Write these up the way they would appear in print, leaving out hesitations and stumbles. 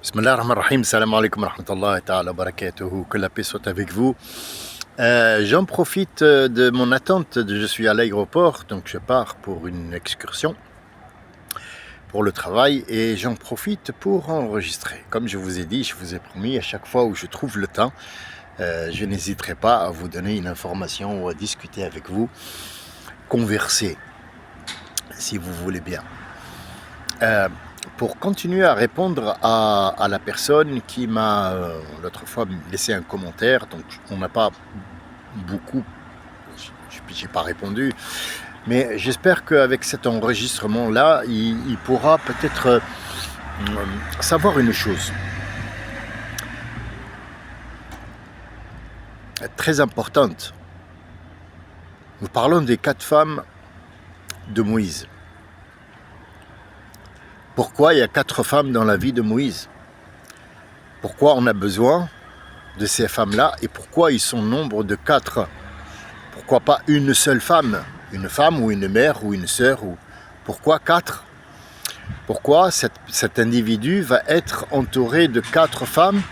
Bismillah ar-Rahman ar-Rahim, salam alaikum wa rahmatullahi ta'ala wa barakatuhu, que la paix soit avec vous. J'en profite de mon attente, je suis à l'aéroport, donc je pars pour une excursion, pour le travail, et j'en profite pour enregistrer. Comme je vous ai dit, je vous ai promis, à chaque fois où je trouve le temps, je n'hésiterai pas à vous donner une information ou à discuter avec vous, converser, si vous voulez bien. Pour continuer à répondre à la personne qui m'a l'autre fois laissé un commentaire, donc on n'a pas beaucoup, j'ai pas répondu, mais j'espère qu'avec cet enregistrement là, il pourra peut-être savoir une chose très importante. Nous parlons des 4 femmes de Moïse. Pourquoi il y a 4 femmes dans la vie de Moïse? Pourquoi on a besoin de ces femmes-là et pourquoi ils sont nombre de 4? Pourquoi pas une seule femme? Une femme ou une mère ou une sœur? Pourquoi 4? Pourquoi cet individu va être entouré de 4 femmes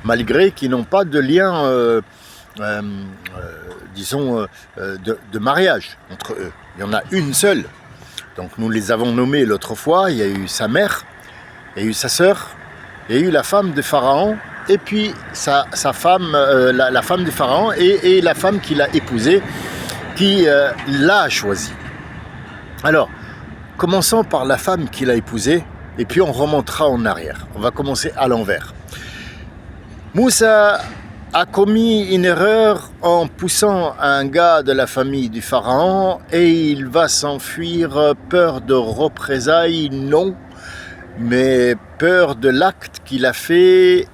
malgré qu'ils n'ont pas de lien, disons, de mariage entre eux? Il y en a une seule. Donc nous les avons nommés l'autre fois, il y a eu sa mère, il y a eu sa sœur, il y a eu la femme de Pharaon, et puis sa femme, la femme de Pharaon et la femme qu'il a épousée, qui l'a choisie. Alors, commençons par la femme qu'il a épousée, et puis on remontera en arrière. On va commencer à l'envers. Moussa a commis une erreur en poussant un gars de la famille du pharaon et il va s'enfuir, peur de représailles, non, mais peur de l'acte qu'il a fait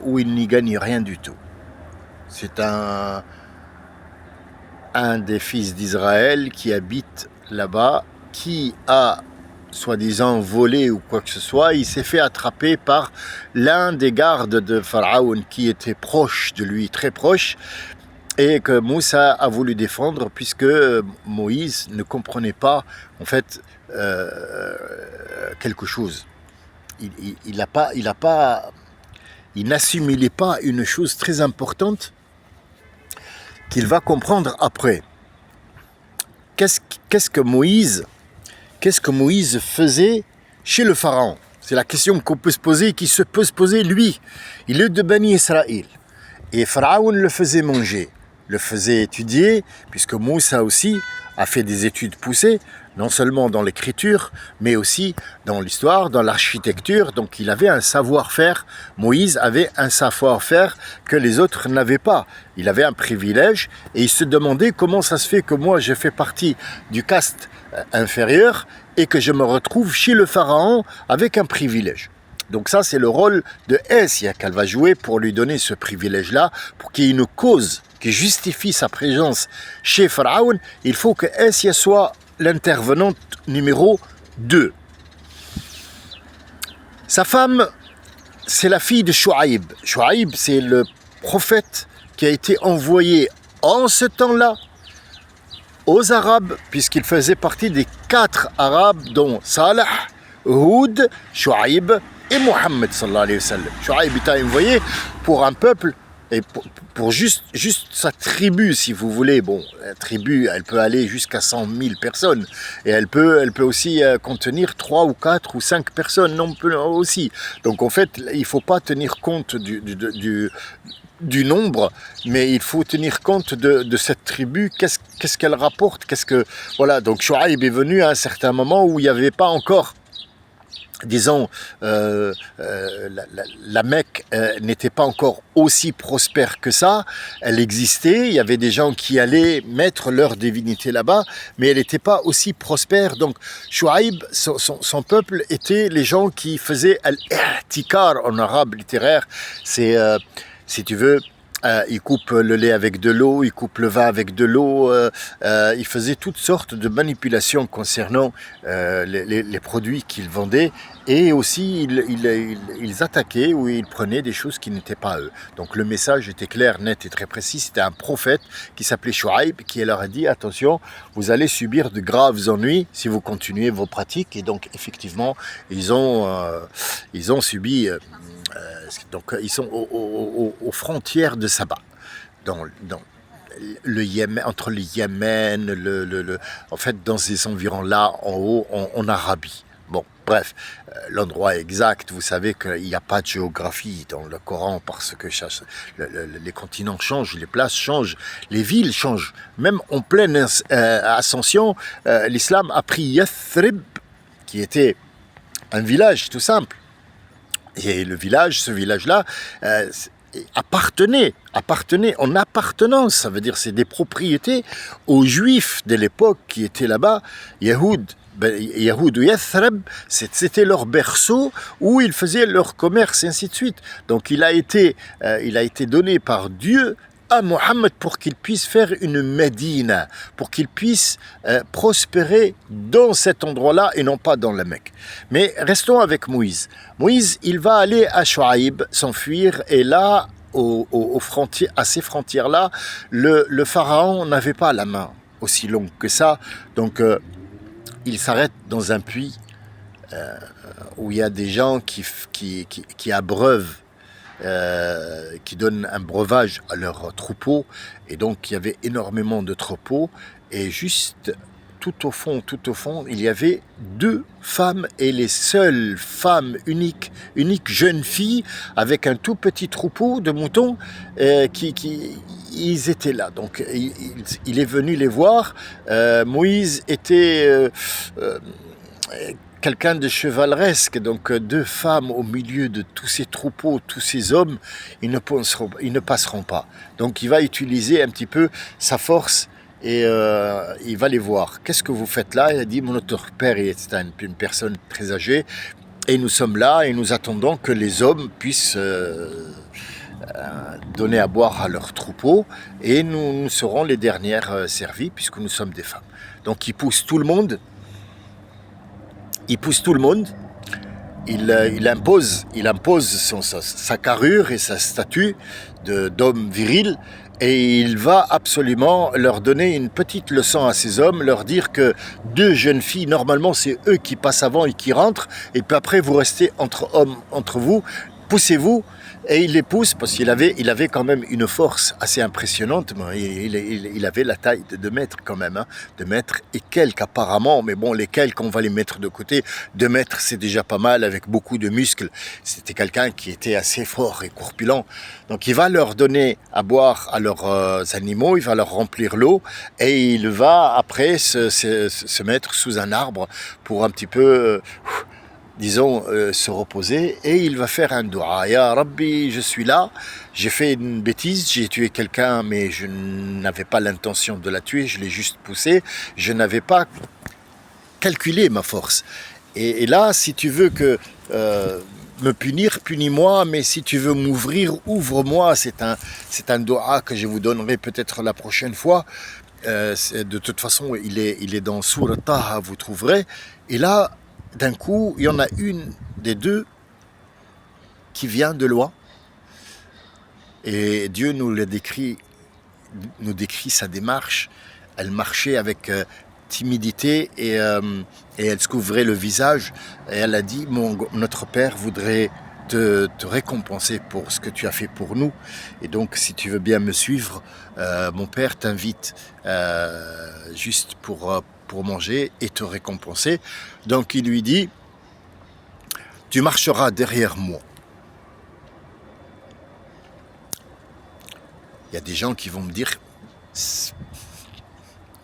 où il n'y gagne rien du tout. C'est un des fils d'Israël qui habite là-bas, qui a soi-disant volé ou quoi que ce soit. Il s'est fait attraper par l'un des gardes de Pharaon qui était proche de lui, très proche, et que Moussa a voulu défendre puisque Moïse ne comprenait pas en fait quelque chose. Il n'assimilait pas une chose très importante qu'il va comprendre après. Qu'est-ce que Moïse faisait chez le pharaon? C'est la question qu'on peut se poser et qui se peut se poser lui. Il est de Bani Israël. Et Pharaon le faisait manger, le faisait étudier, puisque Moussa aussi a fait des études poussées, non seulement dans l'écriture, mais aussi dans l'histoire, dans l'architecture. Donc il avait un savoir-faire. Moïse avait un savoir-faire que les autres n'avaient pas. Il avait un privilège et il se demandait comment ça se fait que moi je fais partie du caste inférieur et que je me retrouve chez le pharaon avec un privilège. Donc ça c'est le rôle de Essia qu'elle va jouer pour lui donner ce privilège-là, pour qu'il y ait une cause qui justifie sa présence chez Pharaon. Il faut que Essia soit l'intervenante numéro 2. Sa femme, c'est la fille de Chouaïb. Chouaïb, c'est le prophète qui a été envoyé en ce temps-là aux Arabes, puisqu'il faisait partie des 4 Arabes, dont Salah, Houd, Chouaïb et Mohammed sallallahu alayhi wa sallam. Chouaïb était envoyé pour un peuple et pour juste sa tribu, si vous voulez. Bon, la tribu, elle peut aller jusqu'à 100 000 personnes. Et elle peut aussi contenir 3 ou 4 ou 5 personnes non plus aussi. Donc en fait, il ne faut pas tenir compte du nombre, mais il faut tenir compte de cette tribu. Qu'est-ce qu'elle rapporte? Voilà, donc Chouaïb est venu à un certain moment où il n'y avait pas encore, disons, la Mecque n'était pas encore aussi prospère que ça. Elle existait, il y avait des gens qui allaient mettre leur divinité là-bas, mais elle n'était pas aussi prospère. Donc Chouaïb, son peuple était les gens qui faisaient al-i'tikar en arabe littéraire. C'est, si tu veux, il coupe le lait avec de l'eau, il coupe le vin avec de l'eau, il faisait toutes sortes de manipulations concernant les produits qu'il vendait, et aussi ils attaquaient ou ils prenaient des choses qui n'étaient pas eux. Donc le message était clair, net et très précis. C'était un prophète qui s'appelait Chouaïb qui leur a dit attention, vous allez subir de graves ennuis si vous continuez vos pratiques. Et donc effectivement ils ont subi Donc ils sont aux frontières de Saba, dans le Yémen, entre le Yémen, en fait dans ces environs-là, en haut, en Arabie. Bon, bref, l'endroit exact, vous savez qu'il n'y a pas de géographie dans le Coran parce que les continents changent, les places changent, les villes changent. Même en pleine ascension, l'islam a pris Yathrib, qui était un village tout simple. Et ce village-là, appartenait en appartenance, ça veut dire c'est des propriétés aux Juifs de l'époque qui étaient là-bas, Yahoud ou Yathrib, c'était leur berceau où ils faisaient leur commerce et ainsi de suite. Donc il a été donné par Dieu à Mohammed pour qu'il puisse faire une Médine, pour qu'il puisse prospérer dans cet endroit-là et non pas dans la Mecque. Mais restons avec Moïse. Moïse, il va aller à Shuaïb, s'enfuir, et là, à ces frontières-là, le pharaon n'avait pas la main aussi longue que ça, donc il s'arrête dans un puits où il y a des gens qui abreuvent, qui donnent un breuvage à leurs troupeaux, et donc il y avait énormément de troupeaux, et juste tout au fond, il y avait 2 femmes, et les seules femmes uniques jeunes filles, avec un tout petit troupeau de moutons, ils étaient là. Donc il est venu les voir. Moïse était quelqu'un de chevaleresque, donc 2 femmes au milieu de tous ces troupeaux, tous ces hommes, ils ne passeront pas. Donc il va utiliser un petit peu sa force, et il va les voir. Qu'est-ce que vous faites là? Il a dit, notre père est une personne très âgée, et nous sommes là, et nous attendons que les hommes puissent donner à boire à leurs troupeaux, et nous serons les dernières servies, puisque nous sommes des femmes. Donc il pousse tout le monde, il impose sa carrure et sa statue d'homme viril, et il va absolument leur donner une petite leçon à ces hommes, leur dire que 2 jeunes filles, normalement c'est eux qui passent avant et qui rentrent, et puis après vous restez entre hommes, entre vous, poussez-vous. Et il les pousse parce qu'il avait quand même une force assez impressionnante. Il avait la taille de 2 mètres quand même, hein, 2 mètres et quelques apparemment, mais bon, les quelques, on va les mettre de côté. 2 mètres, c'est déjà pas mal, avec beaucoup de muscles. C'était quelqu'un qui était assez fort et corpulent. Donc il va leur donner à boire à leurs animaux, il va leur remplir l'eau, et il va après se mettre sous un arbre pour un petit peu... se reposer, et il va faire un dua. Ya Rabbi, je suis là, j'ai fait une bêtise, j'ai tué quelqu'un, mais je n'avais pas l'intention de la tuer, je l'ai juste poussé, je n'avais pas calculé ma force. Et là, si tu veux me punir, punis-moi, mais si tu veux m'ouvrir, ouvre-moi. C'est un dua que je vous donnerai peut-être la prochaine fois. De toute façon, il est dans Sourate Taha, vous trouverez. Et là, d'un coup, il y en a une des 2 qui vient de loin, et Dieu nous décrit sa démarche. Elle marchait avec timidité, et elle se couvrait le visage, et elle a dit, notre Père voudrait te récompenser pour ce que tu as fait pour nous, et donc si tu veux bien me suivre, mon Père t'invite juste pour manger et te récompenser. Donc il lui dit, tu marcheras derrière moi. Il y a des gens qui vont me dire,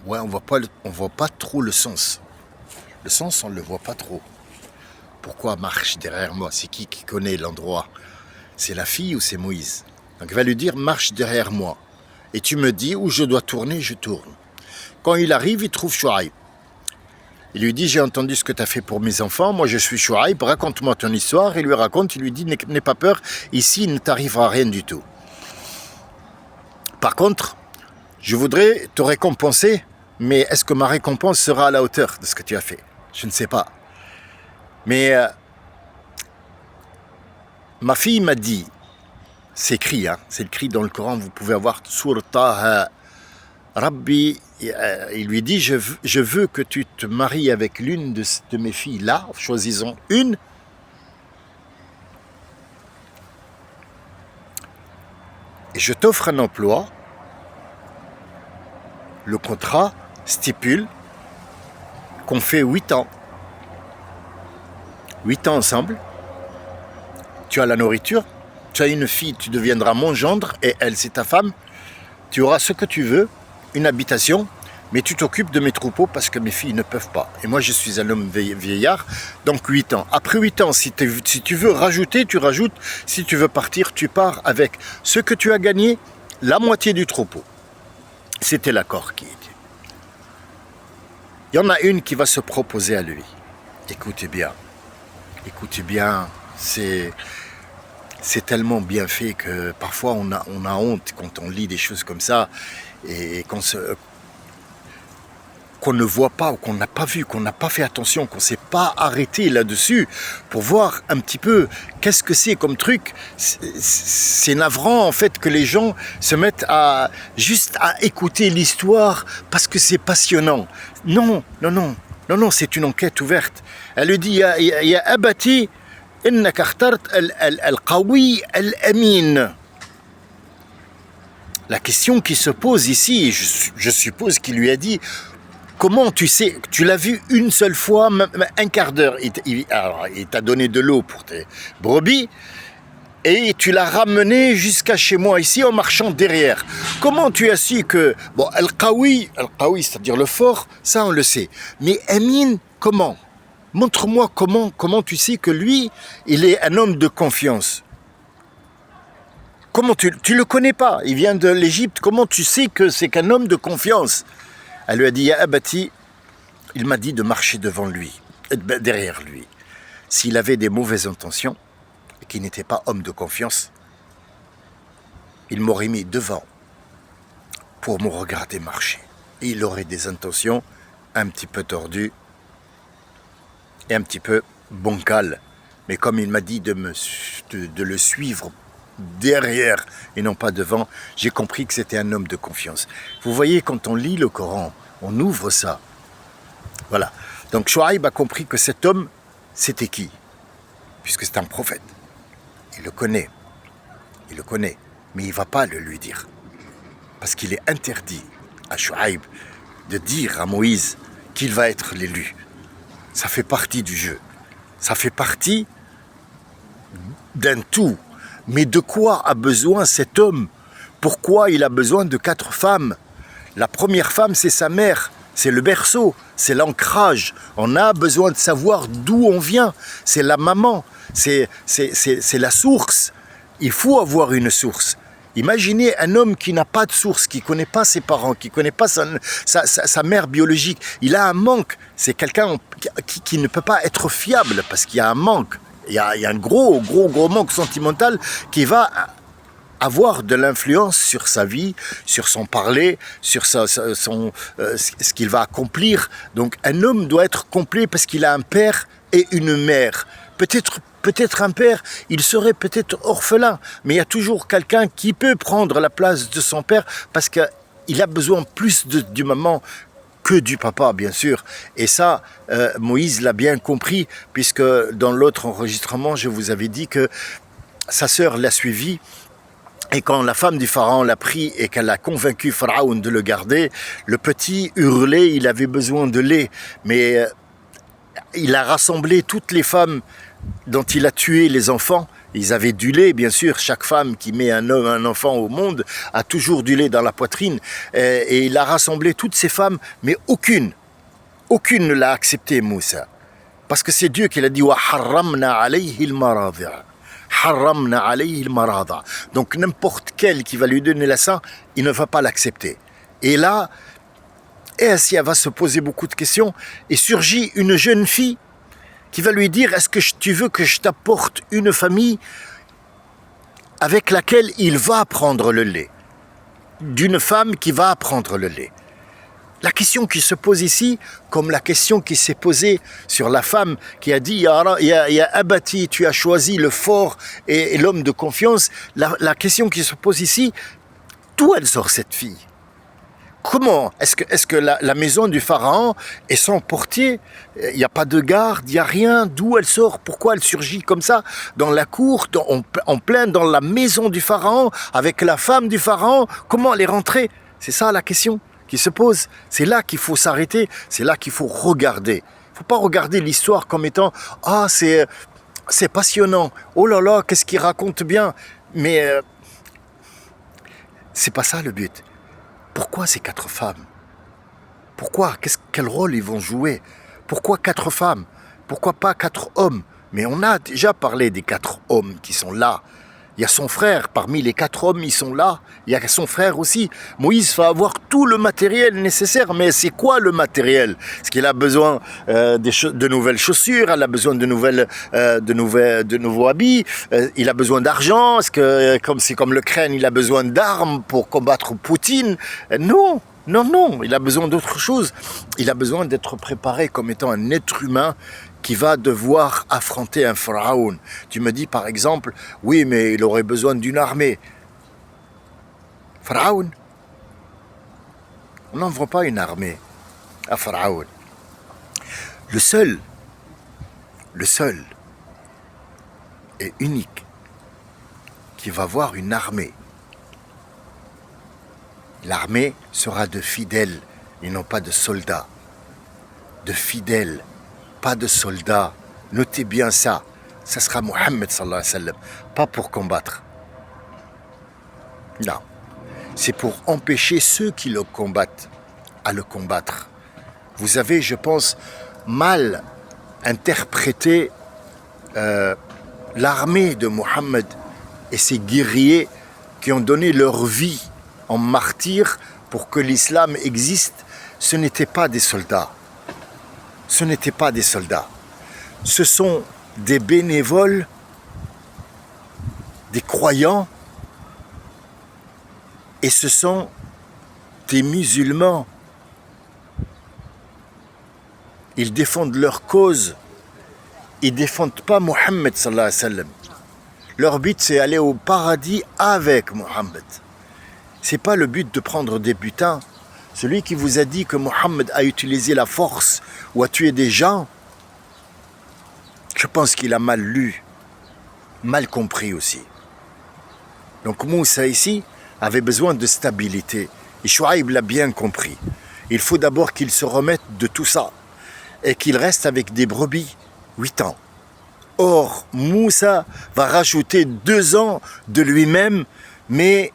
ouais, on voit pas trop le sens. Le sens, on le voit pas trop. Pourquoi marche derrière moi? C'est qui connaît l'endroit? C'est la fille ou c'est Moïse? Donc il va lui dire, marche derrière moi, et tu me dis où je dois tourner, je tourne. Quand il arrive, il trouve Shuaïb. Il lui dit, j'ai entendu ce que tu as fait pour mes enfants, moi je suis Shuaïb, raconte-moi ton histoire. Il lui raconte, il lui dit, n'aie pas peur, ici il ne t'arrivera rien du tout. Par contre, je voudrais te récompenser, mais est-ce que ma récompense sera à la hauteur de ce que tu as fait? Je ne sais pas. Mais ma fille m'a dit, c'est écrit, hein, c'est écrit dans le Coran, vous pouvez avoir Sourate Taha, Rabbi, il lui dit, je veux que tu te maries avec l'une de mes filles là, choisissons une, et je t'offre un emploi, le contrat stipule qu'on fait 8 ans. 8 ans ensemble, tu as la nourriture, tu as une fille, tu deviendras mon gendre et elle c'est ta femme, tu auras ce que tu veux, une habitation, mais tu t'occupes de mes troupeaux parce que mes filles ne peuvent pas. Et moi je suis un homme vieillard, donc 8 ans. Après 8 ans, si tu veux rajouter, tu rajoutes, si tu veux partir, tu pars avec ce que tu as gagné, la moitié du troupeau. C'était l'accord qui était. Il y en a une qui va se proposer à lui. Écoutez bien, c'est tellement bien fait que parfois on a honte quand on lit des choses comme ça et qu'on ne voit pas ou qu'on n'a pas vu, qu'on n'a pas fait attention, qu'on ne s'est pas arrêté là-dessus pour voir un petit peu qu'est-ce que c'est comme truc. C'est navrant en fait que les gens se mettent juste à écouter l'histoire parce que c'est passionnant. Non, c'est une enquête ouverte. Elle lui dit, ya abati, innaka ikhtart al-qawi al-amin. La question qui se pose ici, je suppose qu'il lui a dit, comment tu sais, tu l'as vu une seule fois, un quart d'heure, il t'a donné de l'eau pour tes brebis, et tu l'as ramené jusqu'à chez moi ici en marchant derrière. Comment tu as su que, bon, Al-Qawi, c'est-à-dire le fort, ça on le sait. Mais Amin, comment? Montre-moi comment tu sais que lui, il est un homme de confiance. Comment tu le connais pas? Il vient de l'Égypte, comment tu sais que c'est qu'un homme de confiance? Elle lui a dit, ya abati, il m'a dit de marcher devant lui, derrière lui. S'il avait des mauvaises intentions, et qu'il n'était pas homme de confiance, il m'aurait mis devant pour me regarder marcher. Et il aurait des intentions un petit peu tordues et un petit peu bancales. Mais comme il m'a dit de le suivre derrière et non pas devant, j'ai compris que c'était un homme de confiance. Vous voyez, quand on lit le Coran, on ouvre ça. Voilà. Donc Chouaïb a compris que cet homme, c'était qui? Puisque c'est un prophète. Il le connaît, mais il ne va pas le lui dire. Parce qu'il est interdit à Chouaïb de dire à Moïse qu'il va être l'élu. Ça fait partie du jeu. Ça fait partie d'un tout. Mais de quoi a besoin cet homme? Pourquoi il a besoin de 4 femmes? La première femme, c'est sa mère, c'est le berceau, c'est l'ancrage. On a besoin de savoir d'où on vient. C'est la maman, c'est la source. Il faut avoir une source. Imaginez un homme qui n'a pas de source, qui ne connaît pas ses parents, qui ne connaît pas sa mère biologique. Il a un manque. C'est quelqu'un qui ne peut pas être fiable parce qu'il y a un manque. Il y a un gros manque sentimental qui va avoir de l'influence sur sa vie, sur son parler, sur ce qu'il va accomplir. Donc un homme doit être complet parce qu'il a un père et une mère. Peut-être un père, il serait peut-être orphelin, mais il y a toujours quelqu'un qui peut prendre la place de son père parce qu'il a besoin plus du maman que du papa, bien sûr. Et ça, Moïse l'a bien compris, puisque dans l'autre enregistrement, je vous avais dit que sa sœur l'a suivi. Et quand la femme du pharaon l'a pris et qu'elle a convaincu Pharaon de le garder, le petit hurlait, il avait besoin de lait. Mais il a rassemblé toutes les femmes dont il a tué les enfants. Ils avaient du lait, bien sûr. Chaque femme qui met un enfant au monde a toujours du lait dans la poitrine. Et il a rassemblé toutes ces femmes, mais aucune ne l'a accepté, Moussa. Parce que c'est Dieu qui l'a dit « Wa harramna alayhi al-maradi'a ». Harramna alayhi al-marada. Donc n'importe quel qui va lui donner la sein, il ne va pas l'accepter. Et là, Assia va se poser beaucoup de questions et surgit une jeune fille qui va lui dire, est-ce que tu veux que je t'apporte une famille avec laquelle il va prendre le lait? D'une femme qui va prendre le lait. La question qui se pose ici, comme la question qui s'est posée sur la femme qui a dit « Ya abati, tu as choisi le fort et l'homme de confiance », la question qui se pose ici, d'où elle sort cette fille? Comment est-ce que la maison du pharaon est sans portier? Il n'y a pas de garde, il n'y a rien. D'où elle sort? Pourquoi elle surgit comme ça dans la cour, en plein dans la maison du pharaon, avec la femme du pharaon? Comment elle est rentrée? C'est ça la question qui se pose. C'est là qu'il faut s'arrêter, c'est là qu'il faut regarder. Il ne faut pas regarder l'histoire comme étant « Ah, c'est passionnant, oh là là, qu'est-ce qu'il raconte bien ?» Mais c'est pas ça le but. Pourquoi ces 4 femmes? Pourquoi? Quel rôle ils vont jouer? Pourquoi 4 femmes? Pourquoi pas 4 hommes? Mais on a déjà parlé des 4 hommes qui sont là. Il y a son frère, parmi les 4 hommes, ils sont là. Il y a son frère aussi. Moïse va avoir tout le matériel nécessaire. Mais c'est quoi le matériel? Est-ce qu'il a besoin de nouvelles chaussures? Il a besoin de nouveaux habits? Il a besoin d'argent? Est-ce que, c'est comme l'Ukraine, il a besoin d'armes pour combattre Poutine? Non. Non, il a besoin d'autre chose. Il a besoin d'être préparé comme étant un être humain qui va devoir affronter un pharaon. Tu me dis par exemple, oui, mais il aurait besoin d'une armée. Pharaon? On n'envoie pas une armée à Pharaon. Le seul et unique qui va voir une armée, l'armée sera de fidèles et non pas de soldats. De fidèles, pas de soldats. Notez bien ça. Ça sera Mohammed sallallahu alayhi wa sallam. Pas pour combattre. Non. C'est pour empêcher ceux qui le combattent à le combattre. Vous avez, je pense, mal interprété l'armée de Mohammed et ses guerriers qui ont donné leur vie en martyrs pour que l'islam existe. Ce n'étaient pas des soldats. Ce n'étaient pas des soldats. Ce sont des bénévoles, des croyants, et ce sont des musulmans. Ils défendent leur cause. Ils ne défendent pas Mohammed sallallahu alayhi wa sallam. Leur but, c'est aller au paradis avec Mohammed. Ce n'est pas le but de prendre des butins. Celui qui vous a dit que Mohammed a utilisé la force ou a tué des gens, je pense qu'il a mal lu, mal compris aussi. Donc Moussa ici avait besoin de stabilité. Et Chouaïb l'a bien compris. Il faut d'abord qu'il se remette de tout ça et qu'il reste avec des brebis 8 ans. Or, Moussa va rajouter 2 ans de lui-même, mais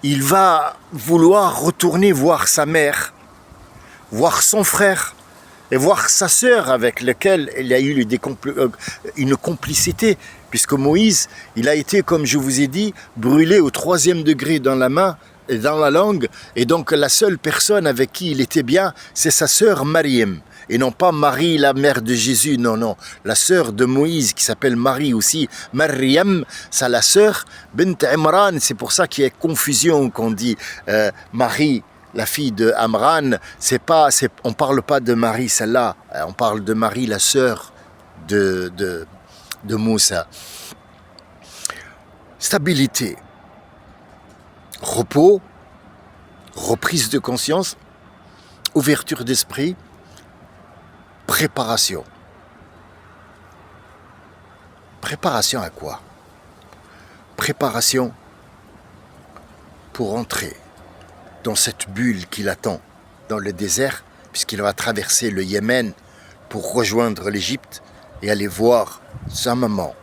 il va vouloir retourner voir sa mère, voir son frère et voir sa sœur avec laquelle il a eu une complicité, puisque Moïse, il a été, comme je vous ai dit, brûlé au 3e degré dans la main et dans la langue, et donc la seule personne avec qui il était bien, c'est sa sœur Mariam. Et non pas Marie, la mère de Jésus, non. La sœur de Moïse, qui s'appelle Marie aussi, Maryam, c'est la sœur Bint Imran. C'est pour ça qu'il y a confusion qu'on dit Marie, la fille de Amran. On parle pas de Marie, celle-là. On parle de Marie, la sœur de Moussa. Stabilité, repos, reprise de conscience, ouverture d'esprit, préparation. Préparation à quoi? Préparation pour entrer dans cette bulle qui l'attend dans le désert, puisqu'il va traverser le Yémen pour rejoindre l'Égypte et aller voir sa maman.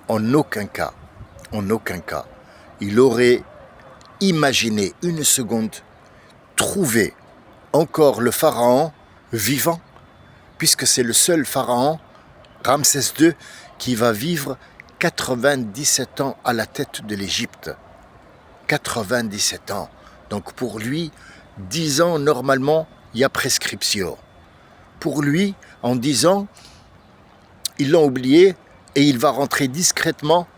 En aucun cas, il aurait imaginé une seconde trouver encore le pharaon vivant, puisque c'est le seul pharaon, Ramsès II, qui va vivre 97 ans à la tête de l'Égypte. 97 ans. Donc pour lui, 10 ans, normalement, il y a prescription. Pour lui, en 10 ans, ils l'ont oublié et il va rentrer discrètement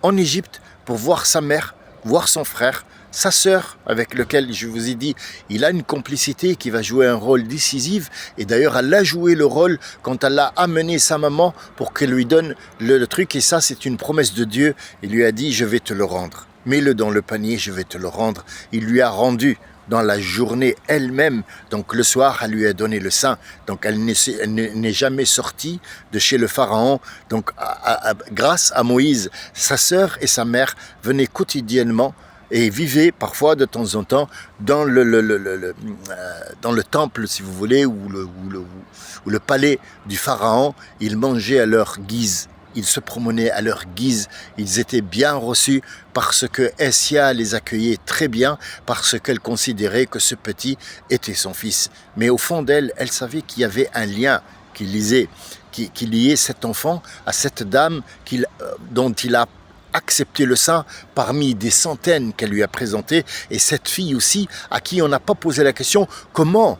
en Égypte pour voir sa mère, voir son frère, sa sœur, avec lequel, je vous ai dit, il a une complicité qui va jouer un rôle décisif. Et d'ailleurs, elle a joué le rôle quand elle a amené sa maman pour qu'elle lui donne le truc. Et ça, c'est une promesse de Dieu. Il lui a dit, je vais te le rendre. mets-le dans le panier, je vais te le rendre. Il lui a rendu dans la journée elle-même, donc le soir, elle lui a donné le sein, donc elle n'est jamais sortie de chez le pharaon, donc grâce à Moïse, sa sœur et sa mère venaient quotidiennement et vivaient parfois de temps en temps dans dans le temple, si vous voulez, ou le palais du pharaon. Ils mangeaient à leur guise. Ils se promenaient à leur guise, ils étaient bien reçus parce que Essia les accueillait très bien, parce qu'elle considérait que ce petit était son fils. Mais au fond d'elle, elle savait qu'il y avait un lien qui liait cet enfant à cette dame dont il a accepté le sein parmi des centaines qu'elle lui a présentées, et cette fille aussi à qui on n'a pas posé la question comment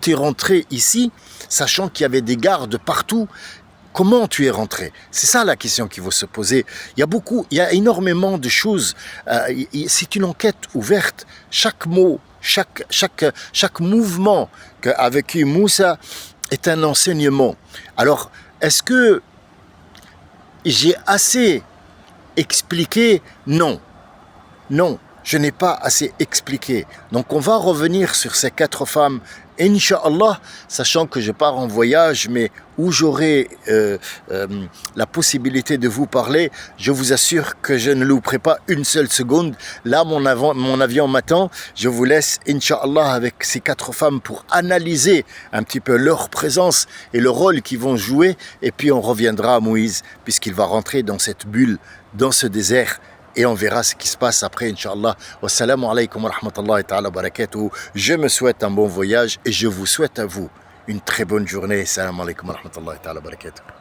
tu es rentré ici, sachant qu'il y avait des gardes partout. Comment tu es rentré? C'est ça la question qu'il faut se poser. Il y a énormément de choses. C'est une enquête ouverte. Chaque mot, chaque mouvement qu'a vécu Moussa est un enseignement. Alors, est-ce que j'ai assez expliqué? Non. Non, je n'ai pas assez expliqué. Donc on va revenir sur ces 4 femmes, Inch'Allah, sachant que je pars en voyage, mais où j'aurai la possibilité de vous parler, je vous assure que je ne louperai pas une seule seconde. Là, mon avion m'attend. Je vous laisse, Inch'Allah, avec ces 4 femmes pour analyser un petit peu leur présence et le rôle qu'ils vont jouer. Et puis on reviendra à Moïse, puisqu'il va rentrer dans cette bulle, dans ce désert. Et on verra ce qui se passe après, Inch'Allah. Wassalamu alaikum wa rahmatullahi ta'ala wa barakatuh. Je me souhaite un bon voyage et je vous souhaite à vous une très bonne journée. Assalamu alaikum wa rahmatullahi ta'ala wa barakatuh.